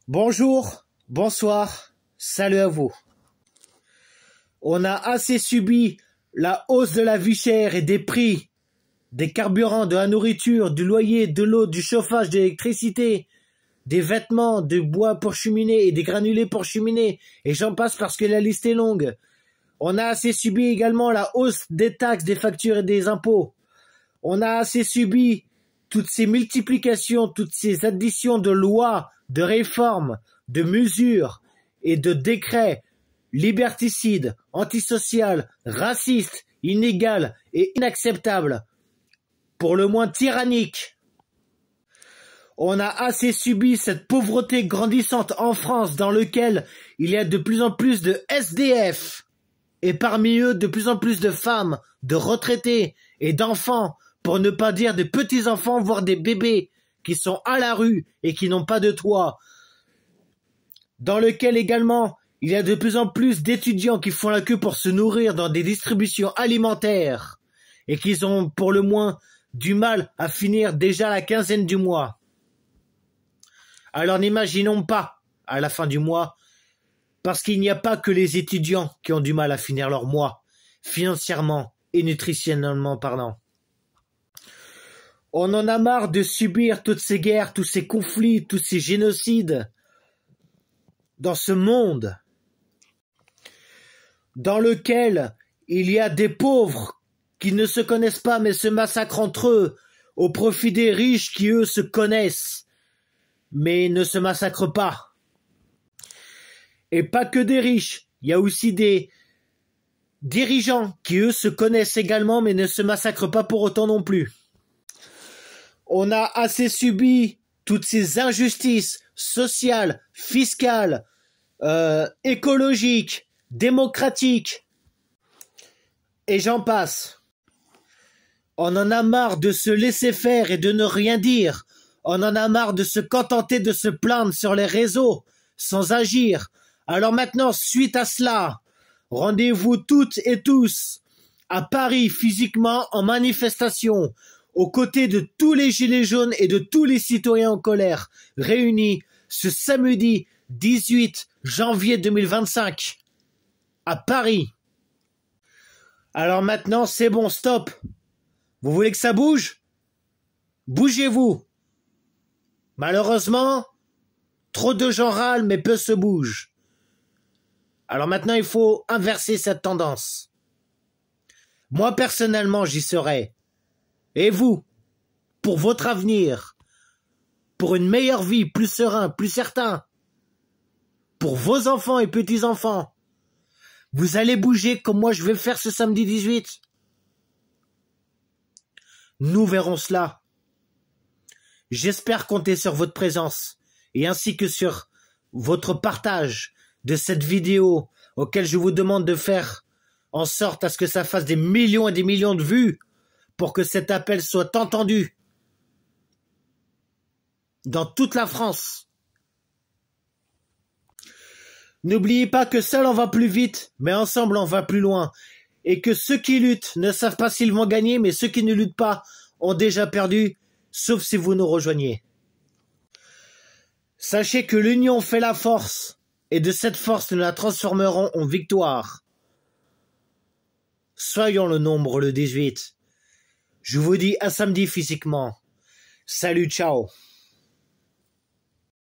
Bonjour, bonsoir, salut à vous. On a assez subi la hausse de la vie chère et des prix, des carburants, de la nourriture, du loyer, de l'eau, du chauffage, de l'électricité, des vêtements, du bois pour cheminée et des granulés pour cheminée, et j'en passe parce que la liste est longue. On a assez subi également la hausse des taxes, des factures et des impôts. On a assez subi toutes ces multiplications, toutes ces additions de lois, de réformes, de mesures et de décrets liberticides, antisociales, racistes, inégales et inacceptables, pour le moins tyranniques. On a assez subi cette pauvreté grandissante en France dans laquelle il y a de plus en plus de SDF et parmi eux de plus en plus de femmes, de retraités et d'enfants, pour ne pas dire des petits-enfants, voire des bébés qui sont à la rue et qui n'ont pas de toit, dans lequel également il y a de plus en plus d'étudiants qui font la queue pour se nourrir dans des distributions alimentaires et qui ont pour le moins du mal à finir déjà la quinzaine du mois. Alors n'imaginons pas à la fin du mois, parce qu'il n'y a pas que les étudiants qui ont du mal à finir leur mois, financièrement et nutritionnellement parlant. On en a marre de subir toutes ces guerres, tous ces conflits, tous ces génocides dans ce monde dans lequel il y a des pauvres qui ne se connaissent pas mais se massacrent entre eux au profit des riches qui eux se connaissent mais ne se massacrent pas. Et pas que des riches, il y a aussi des dirigeants qui eux se connaissent également mais ne se massacrent pas pour autant non plus. On a assez subi toutes ces injustices sociales, fiscales, écologiques, démocratiques, et j'en passe. On en a marre de se laisser faire et de ne rien dire. On en a marre de se contenter de se plaindre sur les réseaux sans agir. Alors maintenant, suite à cela, rendez-vous toutes et tous à Paris physiquement en manifestation, aux côtés de tous les gilets jaunes et de tous les citoyens en colère, réunis ce samedi 18 janvier 2025 à Paris. Alors maintenant, c'est bon, stop. Vous voulez que ça bouge? Bougez-vous. Malheureusement, trop de gens râlent, mais peu se bougent. Alors maintenant, il faut inverser cette tendance. Moi, personnellement, j'y serai. Et vous, pour votre avenir, pour une meilleure vie, plus serein, plus certain, pour vos enfants et petits-enfants, vous allez bouger comme moi je vais faire ce samedi 18. Nous verrons cela. J'espère compter sur votre présence et ainsi que sur votre partage de cette vidéo auquel je vous demande de faire en sorte à ce que ça fasse des millions et des millions de vues pour que cet appel soit entendu dans toute la France. N'oubliez pas que seul on va plus vite, mais ensemble on va plus loin. Et que ceux qui luttent ne savent pas s'ils vont gagner, mais ceux qui ne luttent pas ont déjà perdu, sauf si vous nous rejoignez. Sachez que l'union fait la force, et de cette force nous la transformerons en victoire. Soyons le nombre le 18. Je vous dis à samedi physiquement. Salut, ciao.